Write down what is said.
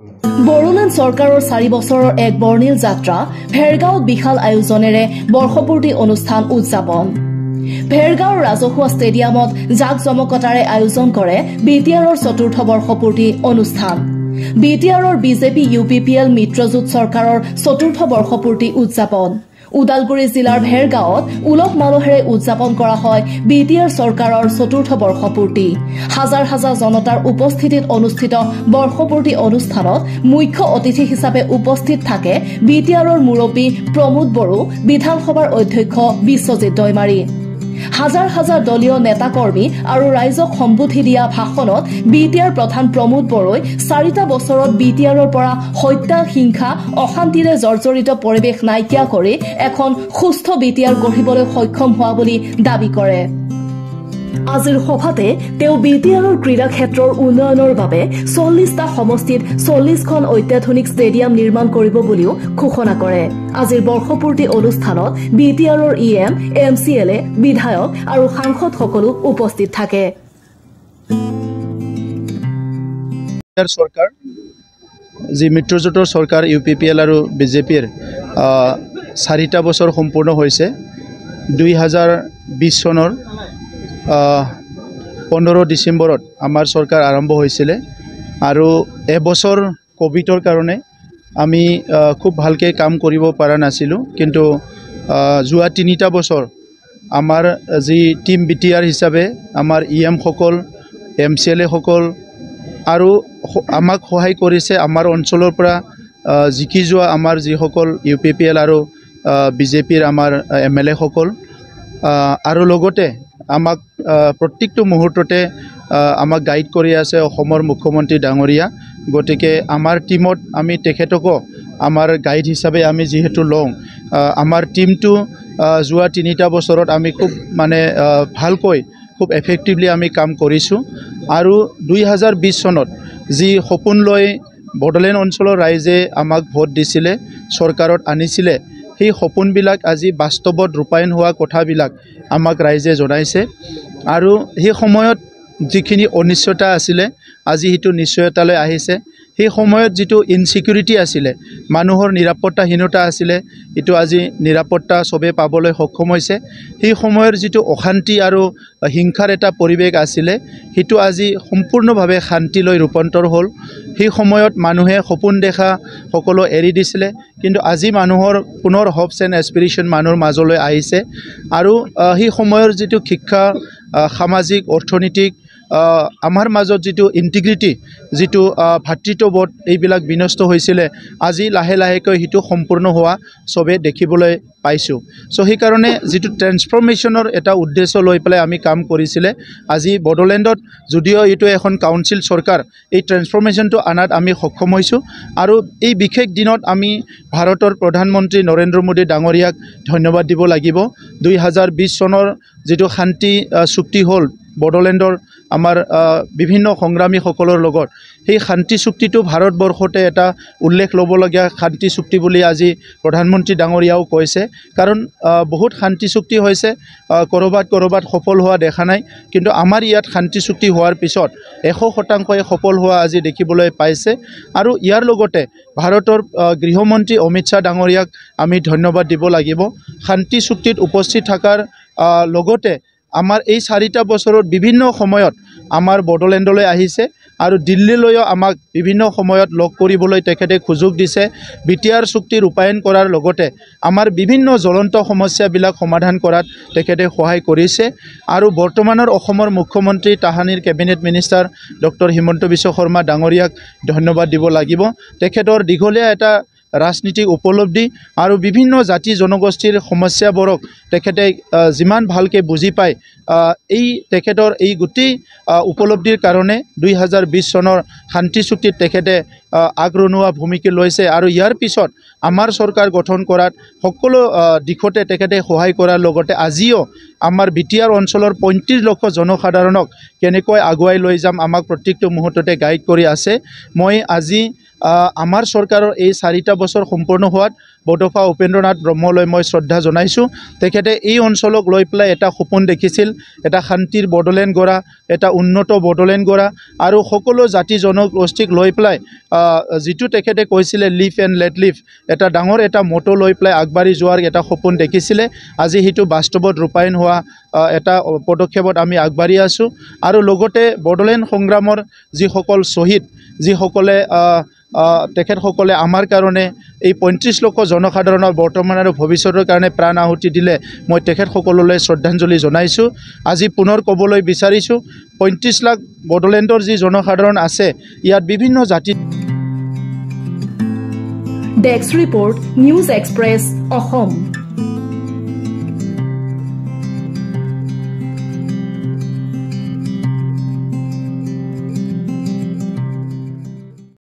বড়োলেণ্ড চৰকাৰৰ 4 বছৰৰ এক বৰ্ণিল যাত্ৰা ভেৰগাঁৱত বিশাল আয়োজনেৰে বৰ্ষপূৰ্তি অনুষ্ঠান উদযাপন। ভেৰগাঁৱৰ ৰাজহুৱা ষ্টেডিয়ামত জাক-জমকতাৰে আয়োজন কৰে বিটিআৰৰ 4ৰ্থ বৰ্ষপূৰ্তি অনুষ্ঠান। বিটিআৰৰ বিজেপি UPPL মিত্ৰজোঁট চৰকাৰৰ 4ৰ্থ বৰ্ষপূৰ্তি উদযাপন। উদালগুৰি জিলাৰ ভেৰগাঁৱত উলহ মালহেৰে উদযাপন কৰা হয় বিটিআৰ চৰকাৰৰ 4ৰ্থ বৰ্ষপূৰ্তি। হাজাৰ হাজাৰ জনতাৰ উপস্থিতিত অনুষ্ঠিত বৰ্ষপূৰ্তি অনুষ্ঠানত মুখ্য অতিথি হিচাপে উপস্থিত থাকে বিটিআৰৰ মুৰব্বী প্ৰমোদ বড়ো, বিধানসভাৰ অধ্যক্ষ বিশ্বজিৎ দৈমাৰী। হাজাৰ হাজাৰ দলীয় নেতাকৰ্মী আৰু ৰাইজক সম্বোধি দিয়া ভাষণত বিটিআৰ প্ৰধান প্ৰমোদ বড়োই 4টা বছৰত বিটিআৰৰ পৰা হত্যা, হিংসা, অশান্তিৰে জৰ্জৰিত পৰিৱেশ নাইকিয়া কৰি এখন সুস্থ বিটিআৰ গঢ়িবলৈ সক্ষম হোৱা বুলি দাবী কৰে। আজিৰ সভাতে তেওঁ বিটিআৰৰ ক্ৰীড়া ক্ষেত্ৰৰ উন্নয়নৰ বাবে 40টা সমষ্টিত 40খন অত্যাধুনিক ষ্টেডিয়াম নিৰ্মাণ কৰিব বুলিও ঘোষণা কৰে। আজিৰ বৰ্ষপূৰ্তি অনুষ্ঠানত বিটিআৰৰ EM, MCLA, বিধায়ক আৰু সাংসদসকলো উপস্থিত থাকে। চৰকাৰ যি মিত্ৰজোঁটৰ চৰকাৰ UPPL আৰু বিজেপিৰ 4টা বছৰ সম্পূৰ্ণ হৈছে। 2020 চনৰ 15 ডিচেম্বৰত আমাৰ চৰকাৰ আৰম্ভ হৈছিলে আৰু এবছৰ কোভিডৰ কাৰণে আমি খুব ভালকে কাম কৰিব পৰা নাছিলোঁ, কিন্তু যোৱা 3টা বছৰ আমাৰ যি টিম বিটিআৰ হিচাপে আমাৰ EM সকল, MCLA সকল আৰু আমাক সহায় কৰিছে আমাৰ অঞ্চলৰ পৰা জিকি যোৱা আমাৰ যিসকল UPPL আৰু বিজেপিৰ আমাৰ MLA সকল আৰু লগতে আমাক প্ৰত্যেকটো মুহূৰ্ততে আমাক গাইড কৰি আছে অসমৰ মুখ্যমন্ত্ৰী ডাঙৰীয়া। গতিকে আমাৰ টিমত আমি তেখেতকো আমাৰ গাইড হিচাপে আমি যিহেতু লওঁ, আমাৰ টিমটো যোৱা 3টা বছৰত আমি খুব ভালকৈ খুব এফেক্টিভলি আমি কাম কৰিছোঁ। আৰু 2020 চনত যি সপোন লৈ বড়োলেণ্ড অঞ্চলৰ ৰাইজে আমাক ভোট দিছিলে, চৰকাৰত আনিছিলে, সেই সপোনবিলাক আজি বাস্তৱত ৰূপায়ণ হোৱা কথাবিলাক আমাক ৰাইজে জনাইছে। আৰু সেই সময়ত যিখিনি অনিশ্চয়তা আছিলে আজি সেইটো নিশ্চয়তালৈ আহিছে। সেই সময়ত যিটো ইনচিকিউৰিটি আছিলে, মানুহৰ নিৰাপত্তাহীনতা আছিলে, এইটো আজি নিৰাপত্তা চবে পাবলৈ সক্ষম হৈছে। সেই সময়ৰ যিটো অশান্তি আৰু হিংসাৰ এটা পৰিৱেশ আছিলে, সেইটো আজি সম্পূৰ্ণভাৱে শান্তিলৈ ৰূপান্তৰ হ'ল। সেই সময়ত মানুহে সপোন দেখা সকলো এৰি দিছিলে, কিন্তু আজি মানুহৰ পুনৰ হপছ এণ্ড এছপিৰেশ্যন মানুহৰ মাজলৈ আহিছে। আৰু সেই সময়ৰ যিটো শিক্ষা, সামাজিক, অৰ্থনৈতিক, আমাৰ মাজত যিটো ইণ্টিগ্ৰিটি, যিটো ভাতৃত্ববোধ এইবিলাক বিনষ্ট হৈছিলে, আজি লাহে লাহেকৈ সেইটো সম্পূৰ্ণ হোৱা চবে দেখিবলৈ পাইছোঁ। চ' সেইকাৰণে যিটো ট্ৰেন্সফৰ্মেশ্যনৰ এটা উদ্দেশ্য লৈ পেলাই আমি কাম কৰিছিলে, আজি বড়োলেণ্ডত যদিও এইটো এখন কাউন্সিল চৰকাৰ, এই ট্ৰেন্সফৰ্মেশ্যনটো আনাত আমি সক্ষম হৈছোঁ। আৰু এই বিশেষ দিনত আমি ভাৰতৰ প্ৰধানমন্ত্ৰী নৰেন্দ্ৰ মোদী ডাঙৰীয়াক ধন্যবাদ দিব লাগিব। 2020 চনৰ যিটো শান্তি চুক্তি হ'ল বড়োলেণ্ডৰ আমাৰ বিভিন্ন সংগ্ৰামীসকলৰ লগত, সেই শান্তি চুক্তিটো ভাৰতবৰ্ষতে এটা উল্লেখ ল'বলগীয়া শান্তি চুক্তি বুলি আজি প্ৰধানমন্ত্ৰী ডাঙৰীয়াও কৈছে। কাৰণ বহুত শান্তি চুক্তি হৈছে, ক'ৰবাত সফল হোৱা দেখা নাই, কিন্তু আমাৰ ইয়াত শান্তি চুক্তি হোৱাৰ পিছত 100% সফল হোৱা আজি দেখিবলৈ পাইছে। আৰু ইয়াৰ লগতে ভাৰতৰ গৃহমন্ত্ৰী অমিত শ্বাহ ডাঙৰীয়াক আমি ধন্যবাদ দিব লাগিব। শান্তি চুক্তিত উপস্থিত থকাৰ লগতে আমাৰ এই 4টা বছৰত বিভিন্ন সময়ত আমাৰ বড়োলেণ্ডলৈ আহিছে আৰু দিল্লীলৈও আমাক বিভিন্ন সময়ত লগ কৰিবলৈ তেখেতে সুযোগ দিছে। বিটিআৰ চুক্তি ৰূপায়ণ কৰাৰ লগতে আমাৰ বিভিন্ন জ্বলন্ত সমস্যাবিলাক সমাধান কৰাত তেখেতে সহায় কৰিছে। আৰু বৰ্তমানৰ অসমৰ মুখ্যমন্ত্ৰী তাহানিৰ cabinet minister doctor Himanta Biswa Sarma ডাঙৰীয়াক ধন্যবাদ দিব লাগিব। তেখেতৰ দীঘলীয়া এটা ৰাজনীতিক উপলব্ধি আৰু বিভিন্ন জাতি জনগোষ্ঠীৰ সমস্যাবোৰক তেখেতে যিমান ভালকৈ বুজি পায়, তেখেতৰ এই গোটেই উপলব্ধিৰ কাৰণে 2020 চনৰ শান্তি চুক্তিত তেখেতে আগৰণুৱা ভূমিকা লৈছে। আৰু ইয়াৰ পিছত আমাৰ চৰকাৰ গঠন কৰাত সকলো দিশতে তেখেতে সহায় কৰাৰ লগতে আজিও আমাৰ বিটিআৰ অঞ্চলৰ 35 লক্ষ জনসাধাৰণক কেনেকৈ আগুৱাই লৈ যাম আমাক প্ৰত্যেকটো মুহূৰ্ততে গাইড কৰি আছে। মই আজি আমাৰ চৰকাৰৰ এই 4টা বছৰ সম্পূৰ্ণ হোৱাত বডোফা উপেন্দ্ৰনাথ ব্ৰহ্মলৈ মই শ্ৰদ্ধা জনাইছোঁ। তেখেতে এই অঞ্চলক লৈ পেলাই এটা সপোন দেখিছিল, এটা শান্তিৰ বড়োলেণ্ড গঢ়া, এটা উন্নত বড়োলেণ্ড গঢ়া আৰু সকলো জাতি জনগোষ্ঠীক লৈ পেলাই যিটো তেখেতে কৈছিলে লিভ এণ্ড লেট লিভ, এটা ডাঙৰ এটা মটো লৈ পেলাই আগবাঢ়ি যোৱাৰ এটা সপোন দেখিছিলে। আজি সেইটো বাস্তৱত ৰূপায়ণ হোৱা এটা পদক্ষেপত আমি আগবাঢ়ি আছোঁ। আৰু লগতে বড়োলেণ্ড সংগ্ৰামৰ যিসকল শ্বহীদ, যিসকলে তেখেতসকলে আমাৰ কাৰণে এই 35 লাখ জনসাধাৰণৰ বৰ্তমান আৰু ভৱিষ্যতৰ কাৰণে প্ৰাণ আহুতি দিলে, মই তেখেতসকললৈ শ্ৰদ্ধাঞ্জলি জনাইছোঁ। আজি পুনৰ ক'বলৈ বিচাৰিছোঁ, 35 লাখ বড়োলেণ্ডৰ যি জনসাধাৰণ আছে, ইয়াত বিভিন্ন জাতি। Desk report, news express, Assam.